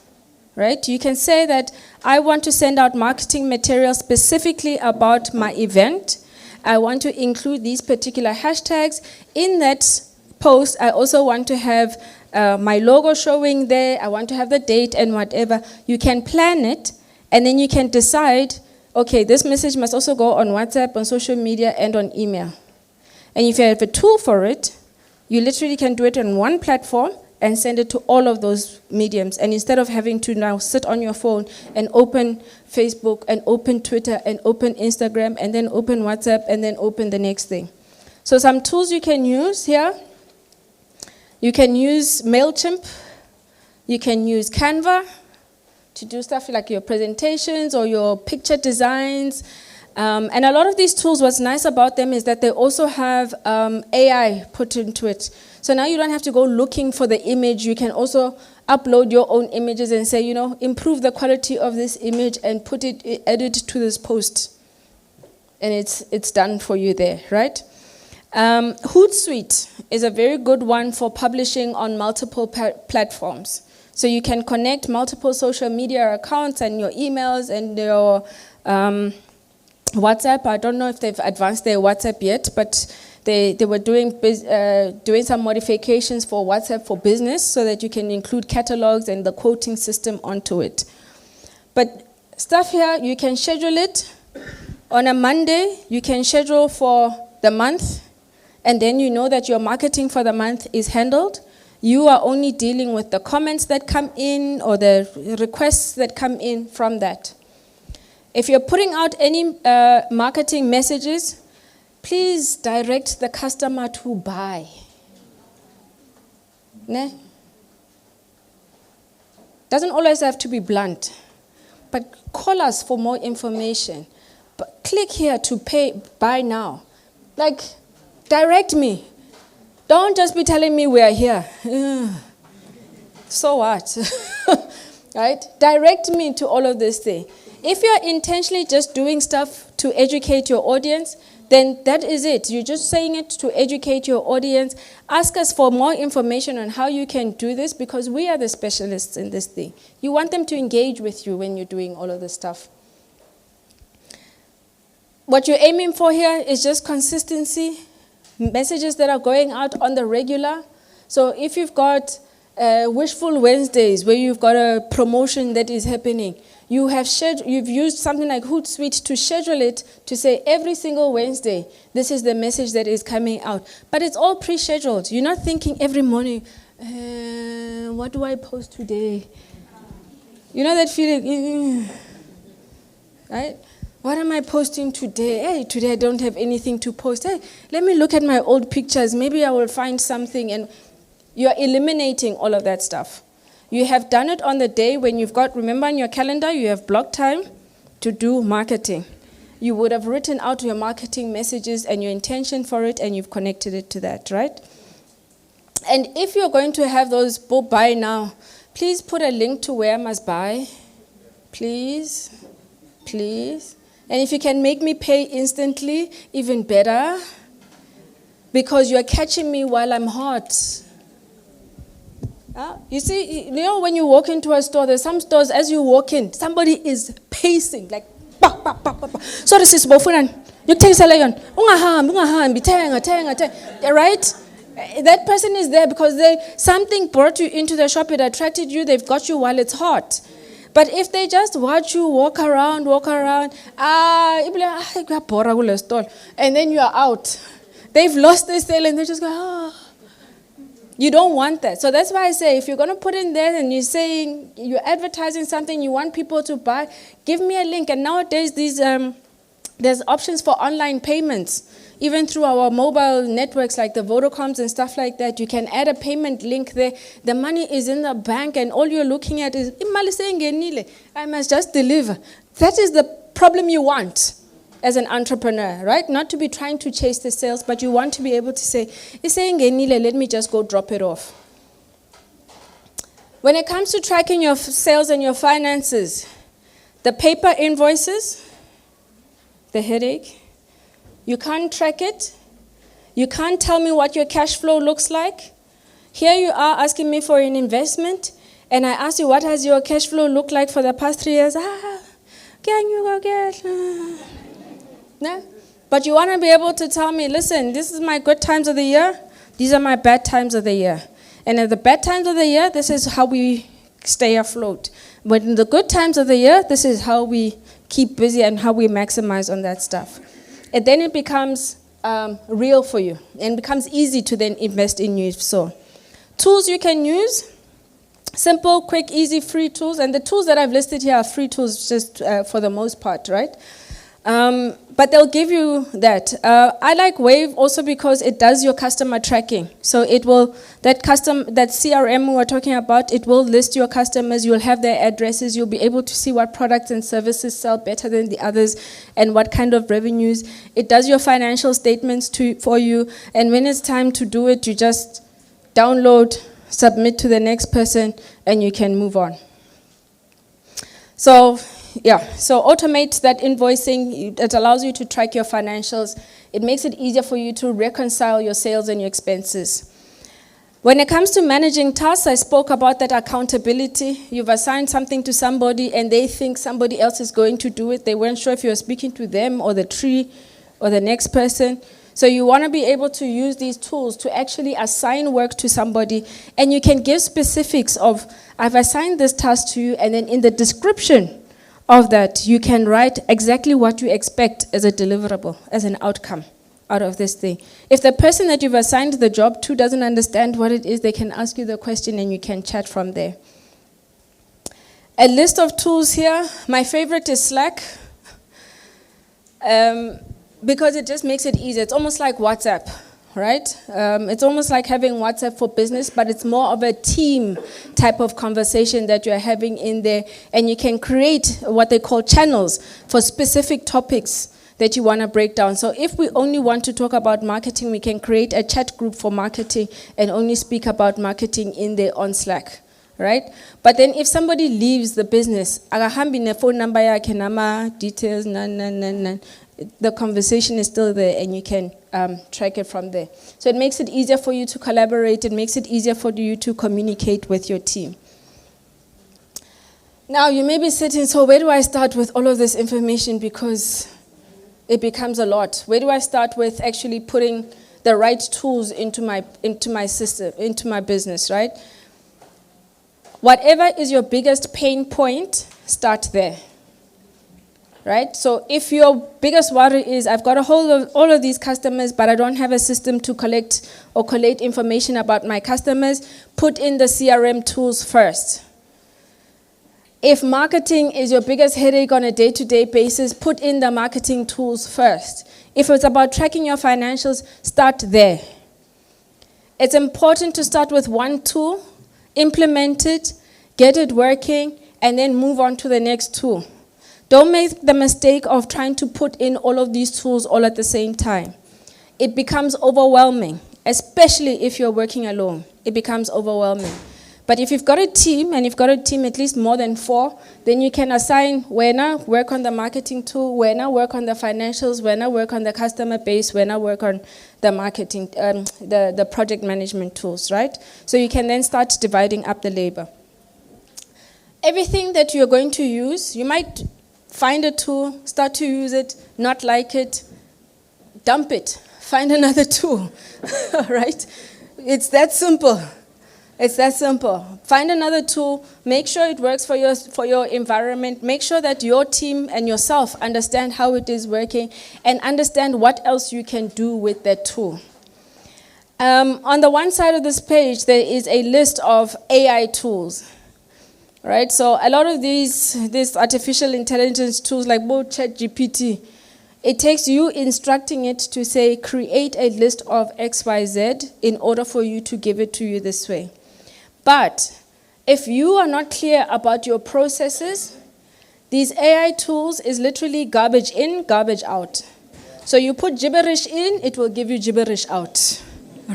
right? You can say that I want to send out marketing material specifically about my event. I want to include these particular hashtags. In that post, I also want to have my logo showing there. I want to have the date and whatever. You can plan it, and then you can decide, okay, this message must also go on WhatsApp, on social media, and on email. And if you have a tool for it, you literally can do it on one platform and send it to all of those mediums. And instead of having to now sit on your phone and open Facebook and open Twitter and open Instagram and then open WhatsApp and then open the next thing. So some tools you can use here. You can use MailChimp. You can use Canva to do stuff like your presentations or your picture designs. And a lot of these tools, what's nice about them is that they also have AI put into it. So now you don't have to go looking for the image. You can also upload your own images and say, you know, improve the quality of this image and add it to this post. And it's done for you there, right? Hootsuite is a very good one for publishing on multiple platforms. So you can connect multiple social media accounts and your emails and your WhatsApp. I don't know if they've advanced their WhatsApp yet, but they were doing some modifications for WhatsApp for business so that you can include catalogs and the quoting system onto it. But stuff here, you can schedule it. On a Monday, you can schedule for the month, and then you know that your marketing for the month is handled. You are only dealing with the comments that come in or the requests that come in from that. If you're putting out any marketing messages, please direct the customer to buy. Ne? Doesn't always have to be blunt, but call us for more information. But click here to buy now. Like, direct me. Don't just be telling me we are here. So what? Right? Direct me to all of this thing. If you're intentionally just doing stuff to educate your audience, then that is it. You're just saying it to educate your audience. Ask us for more information on how you can do this because we are the specialists in this thing. You want them to engage with you when you're doing all of this stuff. What you're aiming for here is just consistency, messages that are going out on the regular. So if you've got Wishful Wednesdays where you've got a promotion that is happening, you've used something like Hootsuite to schedule it to say every single Wednesday, this is the message that is coming out. But it's all pre-scheduled. You're not thinking every morning, what do I post today? You know that feeling, right? What am I posting today? Hey, today I don't have anything to post. Hey, let me look at my old pictures. Maybe I will find something. And you're eliminating all of that stuff. You have done it on the day when you've got, remember on your calendar, you have block time to do marketing. You would have written out your marketing messages and your intention for it, and you've connected it to that, right? And if you're going to have those buy now, please put a link to where I must buy. Please. Please. And if you can make me pay instantly, even better. Because you're catching me while I'm hot. You see, you know when you walk into a store, there's some stores, as you walk in, somebody is pacing, like, bah, bah, bah, bah, bah. Sorry, sis, bofunan. You take salayon. Ungahambi, tenga. Right? That person is there because something brought you into the shop, it attracted you, they've got you while it's hot. But if they just watch you walk around, and then you are out. They've lost their sale and they just go, You don't want that. So that's why I say, if you're going to put in there and you're advertising something, you want people to buy, give me a link. And nowadays, there's options for online payments. Even through our mobile networks like the Vodacoms and stuff like that, you can add a payment link there. The money is in the bank and all you're looking at is, I must just deliver. That is the problem you want as an entrepreneur, right? Not to be trying to chase the sales, but you want to be able to say, let me just go drop it off. When it comes to tracking your sales and your finances, the paper invoices, the headache, you can't track it. You can't tell me what your cash flow looks like. Here you are asking me for an investment, and I ask you, what has your cash flow looked like for the past 3 years? Can you go get? No? But you want to be able to tell me, listen, this is my good times of the year. These are my bad times of the year. And at the bad times of the year, this is how we stay afloat. But in the good times of the year, this is how we keep busy and how we maximize on that stuff. And then it becomes real for you and becomes easy to then invest in you. So, tools you can use, simple, quick, easy, free tools. And the tools that I've listed here are free tools just for the most part, right? But they'll give you that. I like Wave also because it does your customer tracking. So it will, that CRM we were talking about, it will list your customers, you'll have their addresses, you'll be able to see what products and services sell better than the others and what kind of revenues. It does your financial statements for you, and when it's time to do it, you just download, submit to the next person, and you can move on. So automate that invoicing. It allows you to track your financials. It makes it easier for you to reconcile your sales and your expenses. When it comes to managing tasks, I spoke about that accountability. You've assigned something to somebody and they think somebody else is going to do it. They weren't sure if you were speaking to them or the tree or the next person. So you want to be able to use these tools to actually assign work to somebody, and you can give specifics of, I've assigned this task to you, and then in the description of that, you can write exactly what you expect as a deliverable, as an outcome out of this thing. If the person that you've assigned the job to doesn't understand what it is, they can ask you the question and you can chat from there. A list of tools here. My favorite is Slack. Because it just makes it easier. It's almost like WhatsApp, right? It's almost like having WhatsApp for business, but it's more of a team type of conversation that you're having in there. And you can create what they call channels for specific topics that you want to break down. So if we only want to talk about marketing, we can create a chat group for marketing and only speak about marketing in there on Slack, right? But then if somebody leaves the business, akahambi ne phone number yakhe nama details, the conversation is still there and you can track it from there. So it makes it easier for you to collaborate. It makes it easier for you to communicate with your team. Now you may be sitting, so where do I start with all of this information, because it becomes a lot. Where do I start with actually putting the right tools into my system, into my business, right? Whatever is your biggest pain point, start there. Right? So if your biggest worry is, I've got a hold of all of these customers, but I don't have a system to collect or collate information about my customers, put in the CRM tools first. If marketing is your biggest headache on a day-to-day basis, put in the marketing tools first. If it's about tracking your financials, start there. It's important to start with one tool, implement it, get it working, and then move on to the next tool. Don't make the mistake of trying to put in all of these tools all at the same time. It becomes overwhelming, especially if you're working alone. It becomes overwhelming. But if you've got a team, and you've got a team at least more than 4, then you can assign Wena, work on the marketing tool, Wena, work on the financials, Wena, work on the customer base, Wena, work on the marketing, the project management tools, right? So you can then start dividing up the labor. Everything that you're going to use, you might find a tool, start to use it, not like it, dump it, find another tool, right? It's that simple. It's that simple. Find another tool, make sure it works for your environment, make sure that your team and yourself understand how it is working, and understand what else you can do with that tool. On the one side of this page, there is a list of AI tools. Right, so a lot of these artificial intelligence tools like ChatGPT, it takes you instructing it to say, create a list of XYZ in order for you to give it to you this way. But if you are not clear about your processes, these AI tools is literally garbage in, garbage out. So you put gibberish in, it will give you gibberish out,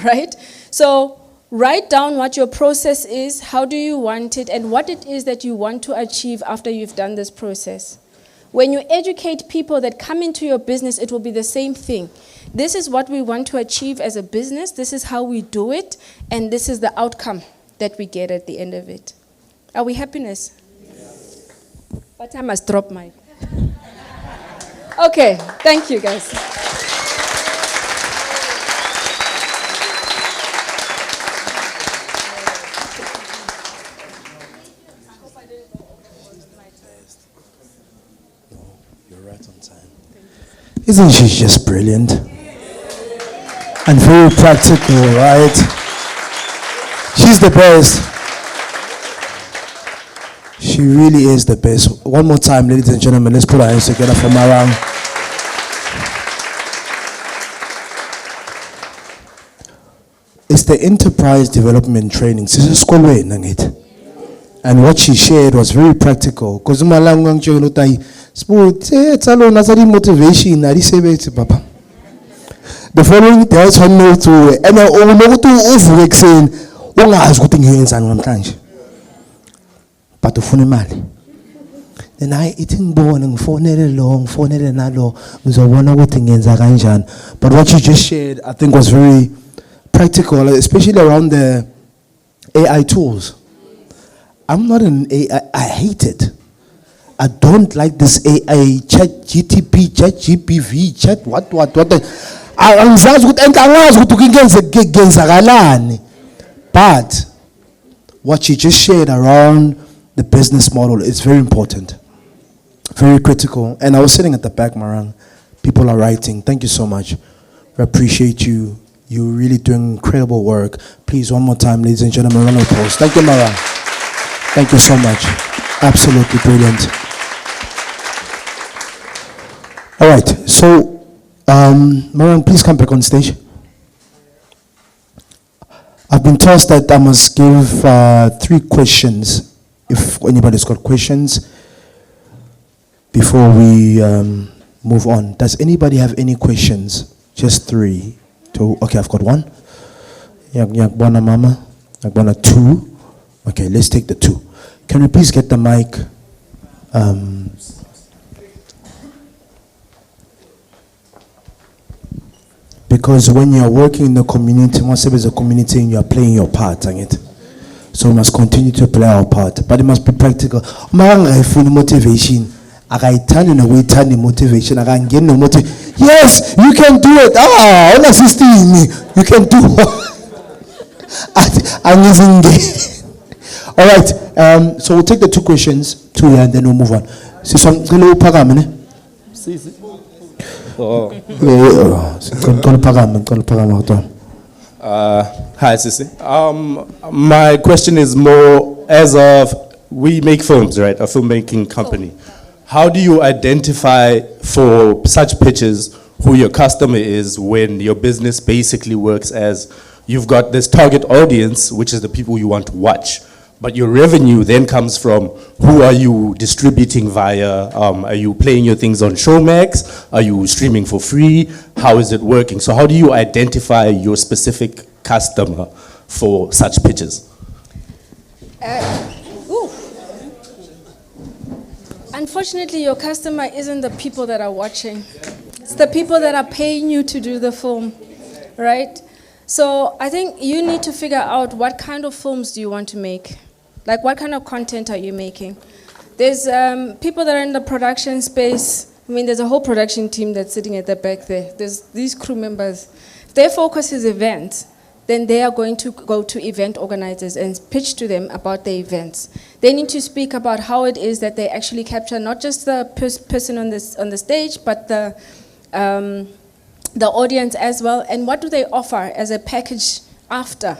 right? So write down what your process is, how do you want it, and what it is that you want to achieve after you've done this process. When you educate people that come into your business, it will be the same thing. This is what we want to achieve as a business, this is how we do it, and this is the outcome that we get at the end of it. Are we happiness? Yes. But I must drop my... Okay, thank you guys. Isn't she just brilliant? And very practical, right? She's the best. She really is the best. One more time, ladies and gentlemen, let's put our hands together for Marang. It's the enterprise development training. And what she shared was very practical. Because motivation, the following day, I know to and I know to overwork saying, "Oh, I was getting here in San Francisco." But to phone mali, then I eating bone and phone long, phone nalo, ngizobona ukuthi ngenza kanjani. But what you just shared, I think, was very practical, especially around the AI tools. I'm not an AI, I hate it. I don't like this AI, chat GTP, chat GPV, chat what. But what you just shared around the business model is very important, very critical. And I was sitting at the back, Marang. People are writing. Thank you so much. We appreciate you. You're really doing incredible work. Please, one more time, ladies and gentlemen, round of applause. Thank you, Marang. Thank you so much. Absolutely brilliant. All right, so Marang, please come back on stage. I've been told that I must give 3 questions, if anybody's got questions, before we move on. Does anybody have any questions? Just 3. 2. Okay, I've got 1. Yakbona mama. Yakbona 2. Okay, let's take the 2. Can we please get the mic? Because when you're working in the community, once there's a community and you're playing your part in it. So we must continue to play our part. But it must be practical. Marang, I feel motivation. I turn in a way, turn the motivation. I can get no motivation. Yes, you can do it. I'm assisting me. You can do it. I'm using it. All right. So we'll take the 2 questions, 2 and then we'll move on. See some hello pagamene. Hi, Sisi. My question is more as of we make films, right? A filmmaking company. How do you identify for such pitches who your customer is when your business basically works as you've got this target audience, which is the people you want to watch, but your revenue then comes from who are you distributing via? Are you playing your things on Showmax? Are you streaming for free? How is it working? So how do you identify your specific customer for such pitches? Unfortunately, your customer isn't the people that are watching. It's the people that are paying you to do the film, right? So I think you need to figure out what kind of films do you want to make? Like, what kind of content are you making? There's people that are in the production space. I mean, there's a whole production team that's sitting at the back there. There's these crew members. If their focus is events, then they are going to go to event organizers and pitch to them about the events. They need to speak about how it is that they actually capture not just the person on the stage, but the audience as well, and what do they offer as a package after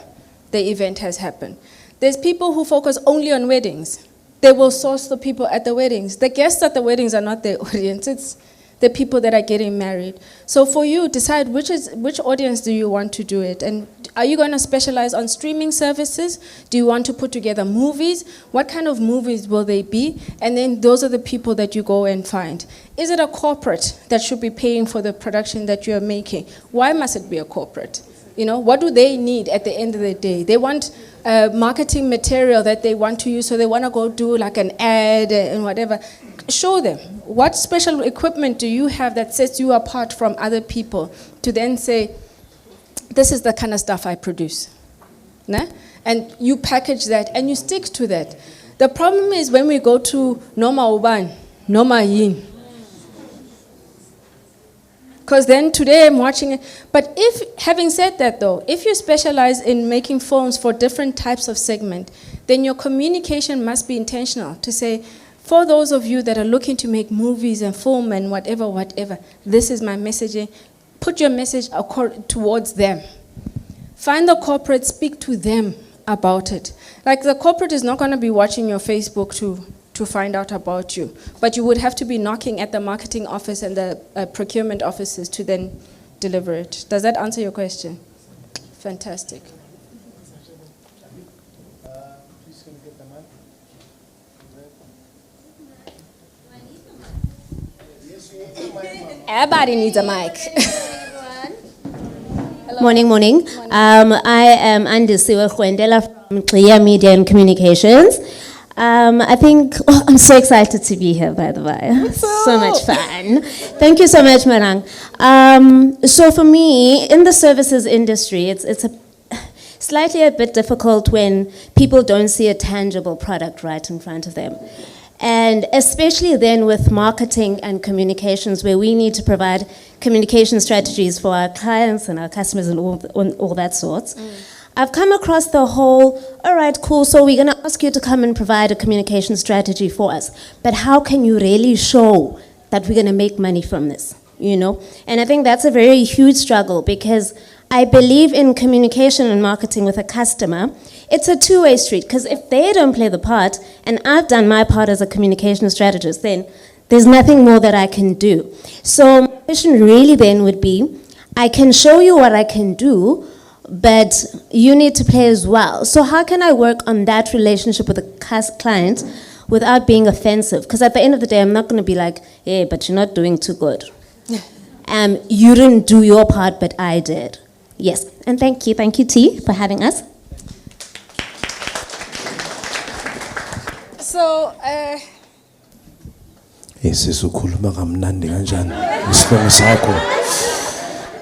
the event has happened. There's people who focus only on weddings. They will source the people at the weddings. The guests at the weddings are not their audience, it's the people that are getting married. So for you, decide which audience do you want to do it, and are you going to specialize on streaming services? Do you want to put together movies? What kind of movies will they be? And then those are the people that you go and find. Is it a corporate that should be paying for the production that you're making? Why must it be a corporate? You know, what do they need at the end of the day? They want marketing material that they want to use, so they want to go do like an ad and whatever. Show them. What special equipment do you have that sets you apart from other people to then say, this is the kind of stuff I produce. Nah? And you package that and you stick to that. The problem is when we go to Noma Uban, Noma Yin. Because then today I'm watching it. But if, having said that though, if you specialize in making films for different types of segment, then your communication must be intentional to say, for those of you that are looking to make movies and film and whatever, this is my messaging. Put your message towards them. Find the corporate, speak to them about it. Like the corporate is not going to be watching your Facebook to find out about you, but you would have to be knocking at the marketing office and the procurement offices to then deliver it. Does that answer your question? Fantastic. Please can you get the mic? Everybody needs a mic. Morning. I am Andisiwe Gwendela from Clear Media and Communications. I think I'm so excited to be here, by the way. So much fun. Thank you so much, Marang. So for me, in the services industry, it's slightly a bit difficult when people don't see a tangible product right in front of them. And especially then with marketing and communications, where we need to provide communication strategies for our clients and our customers and all that sorts. I've come across the whole, all right, cool, so we're going to ask you to come and provide a communication strategy for us. But how can you really show that we're going to make money from this, you know? And I think that's a very huge struggle, because I believe in communication and marketing with a customer. It's a two-way street, because if they don't play the part, and I've done my part as a communication strategist, then there's nothing more that I can do. So my question really then would be, I can show you what I can do, but you need to play as well. So how can I work on that relationship with the client without being offensive? Because at the end of the day, I'm not going to be like, hey, but you're not doing too good. You didn't do your part, but I did. Yes, and thank you T, for having us. So, Sisukhuluma kamnandi kanjani isihloko sakho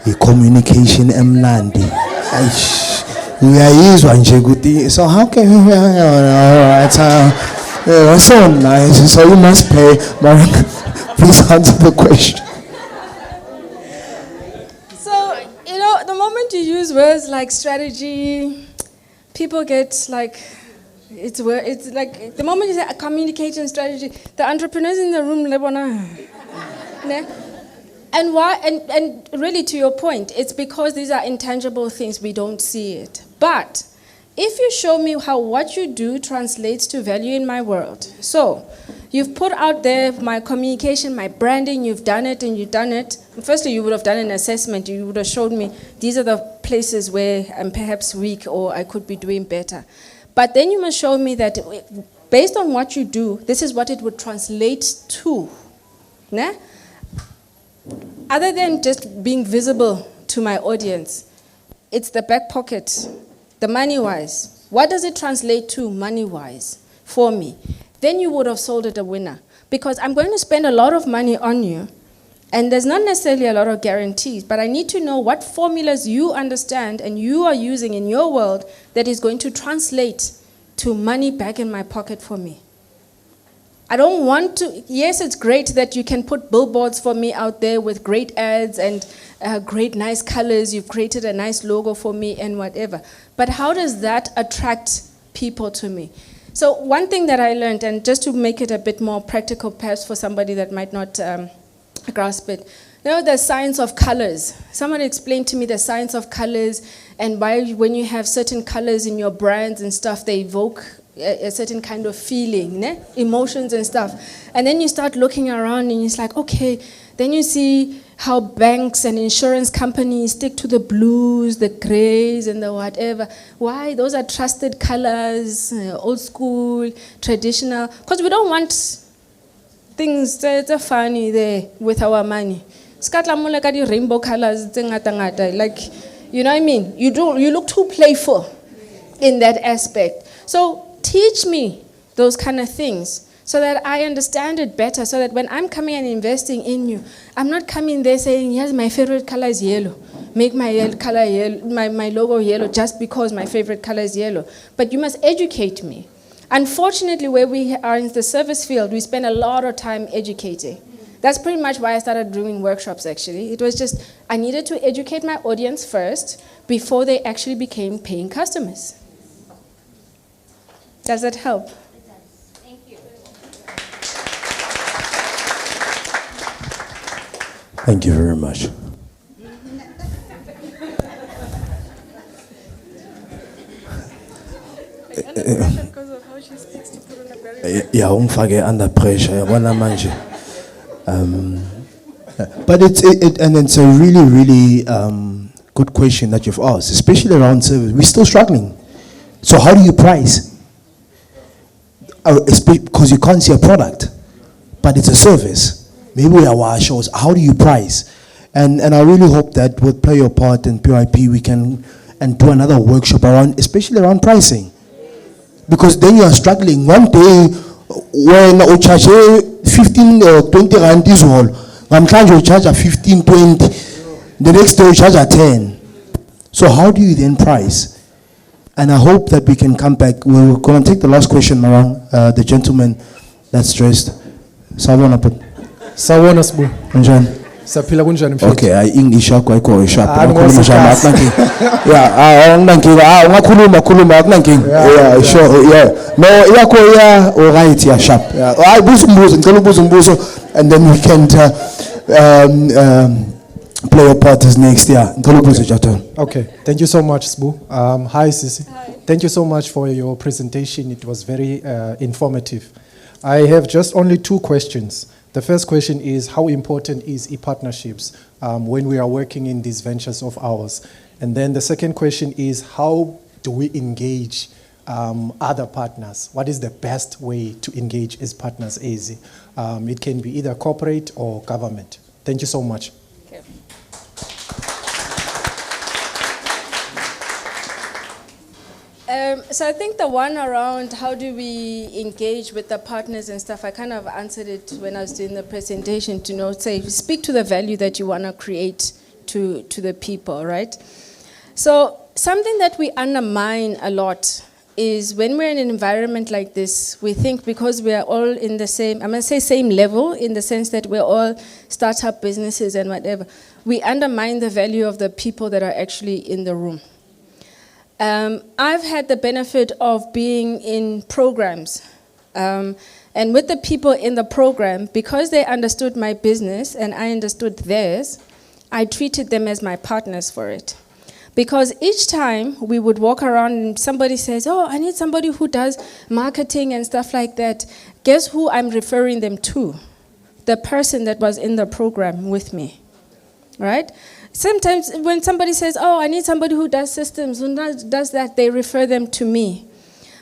i-communication emnandi uyayizwa nje ukuthi so how can you alright so nice so you must pay Marang, please answer the question. So, you know, the moment you use words like strategy, people get like, it's like, the moment you say a communication strategy, the entrepreneurs in the room, they wanna, and why, and really to your point, it's because these are intangible things, we don't see it. But if you show me how what you do translates to value in my world, so you've put out there my communication, my branding, you've done it and you've done it. Firstly, you would have done an assessment, you would have showed me these are the places where I'm perhaps weak or I could be doing better. But then you must show me that based on what you do, this is what it would translate to. Né? Other than just being visible to my audience, it's the back pocket, the money-wise. What does it translate to money-wise for me? Then you would have sold it a winner. Because I'm going to spend a lot of money on you, and there's not necessarily a lot of guarantees, but I need to know what formulas you understand and you are using in your world that is going to translate to money back in my pocket for me. I don't want to, yes, it's great that you can put billboards for me out there with great ads and great nice colors, you've created a nice logo for me and whatever. But how does that attract people to me? So one thing that I learned, and just to make it a bit more practical perhaps for somebody that might not grasp it, you know, the science of colors. Someone explained to me the science of colors and why when you have certain colors in your brands and stuff, they evoke a certain kind of feeling, né? Emotions and stuff. And then you start looking around and it's like, okay, then you see how banks and insurance companies stick to the blues, the grays and the whatever. Why? Those are trusted colors, old school, traditional. Because we don't want things that are funny there with our money. Rainbow colors, like, you know what I mean? You look too playful in that aspect. So teach me those kind of things so that I understand it better, so that when I'm coming and investing in you, I'm not coming there saying, yes, my favorite color is yellow. Make my color yellow, my logo yellow just because my favorite color is yellow. But you must educate me. Unfortunately, where we are in the service field, we spend a lot of time educating. That's pretty much why I started doing workshops, actually. It was just, I needed to educate my audience first before they actually became paying customers. Does that help? It does. Thank you. Thank you very much. Because of how she speaks to put on a very Yeah, ungifake under pressure yabona manje. But it's a really good question that you've asked, especially around service. We're still struggling. So how do you price? Because you can't see a product, but it's a service. Maybe our shows. How do you price? And I really hope that with Play Your Part and PYP we can and do another workshop around, especially around pricing. Because then you are struggling. One day, when you charge 15 or 20 rand is all, I'm trying to charge a 15, 20. The next day you charge a 10. So how do you then price? And I hope that we can come back. We're going to take the last question, Marang, the gentleman that's dressed. Sawona Sbu. Njani? Saphila kunjani mfethu? Okay, English yakho ayikho sharp. Ngokukhuluma sharp akunankinga. Yeah, awunankinga. Ungakhuluma akunankinga. Yeah, sure. Yeah. No, yakho alright, yeah, sharp. Yeah. Hayi buza umbuzo, ngicela ubuza umbuzo and then we can play your parties next year. Okay, thank you so much, Sbu. Hi, Sisi. Hi. Thank you so much for your presentation. It was very informative. I have just only 2 questions. The first question is, how important is e-partnerships when we are working in these ventures of ours? And then the second question is, how do we engage other partners? What is the best way to engage as partners, AZ? It can be either corporate or government. Thank you so much. Okay. So I think the one around how do we engage with the partners and stuff, I kind of answered it when I was doing the presentation to say, speak to the value that you want to create to the people, right? So something that we undermine a lot is when we're in an environment like this, we think because we are all in the same, I'm going to say same level in the sense that we're all startup businesses and whatever, we undermine the value of the people that are actually in the room. I've had the benefit of being in programs, and with the people in the program, because they understood my business and I understood theirs, I treated them as my partners for it. Because each time we would walk around and somebody says, oh, I need somebody who does marketing and stuff like that, guess who I'm referring them to? The person that was in the program with me, right? Sometimes when somebody says, oh, I need somebody who does systems, who does that, they refer them to me.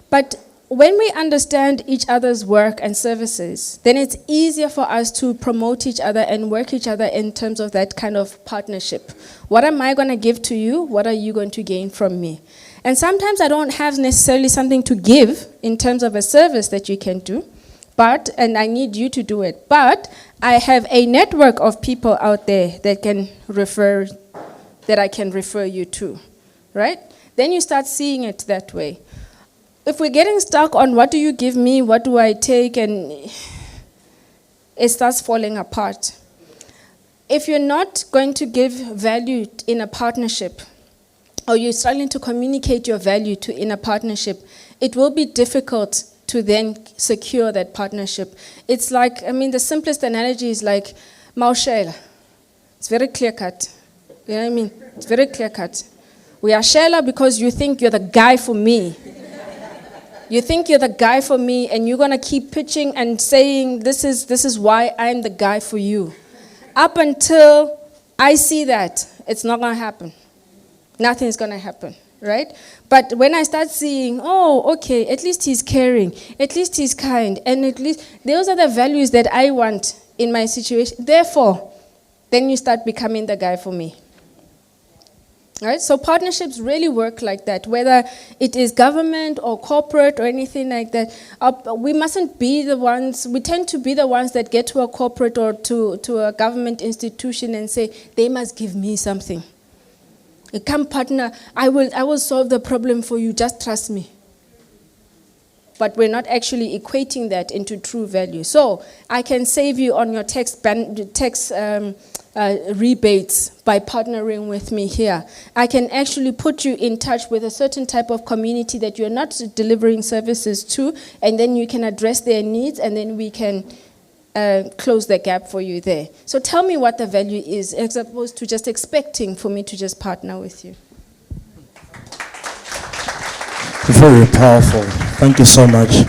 But when we understand each other's work and services, then it's easier for us to promote each other and work each other in terms of that kind of partnership. What am I going to give to you? What are you going to gain from me? And sometimes I don't have necessarily something to give in terms of a service that you can do, and I need you to do it. But I have a network of people out there that I can refer you to, right? Then you start seeing it that way. If we're getting stuck on what do you give me, what do I take, and it starts falling apart. If you're not going to give value in a partnership, or you're struggling to communicate your value in a partnership, it will be difficult to then secure that partnership. It's like, the simplest analogy is like Maushela. It's very clear-cut. You know what I mean? It's very clear-cut. We are Shela because you think you're the guy for me. You think you're the guy for me, and you're going to keep pitching and saying, this is why I'm the guy for you. Up until I see that, it's not going to happen. Nothing's going to happen, right? But when I start seeing, oh, okay, at least he's caring, at least he's kind, and at least those are the values that I want in my situation. Therefore, then you start becoming the guy for me. Right? So partnerships really work like that, whether it is government or corporate or anything like that. We mustn't be the ones, we tend to be the ones that get to a corporate or to a government institution and say, they must give me something. Come partner, I will solve the problem for you, just trust me. But we're not actually equating that into true value. So I can save you on your tax rebates by partnering with me here. I can actually put you in touch with a certain type of community that you're not delivering services to, and then you can address their needs, and then we can close the gap for you there. So tell me what the value is, as opposed to just expecting for me to just partner with you. Very powerful. Thank you so much.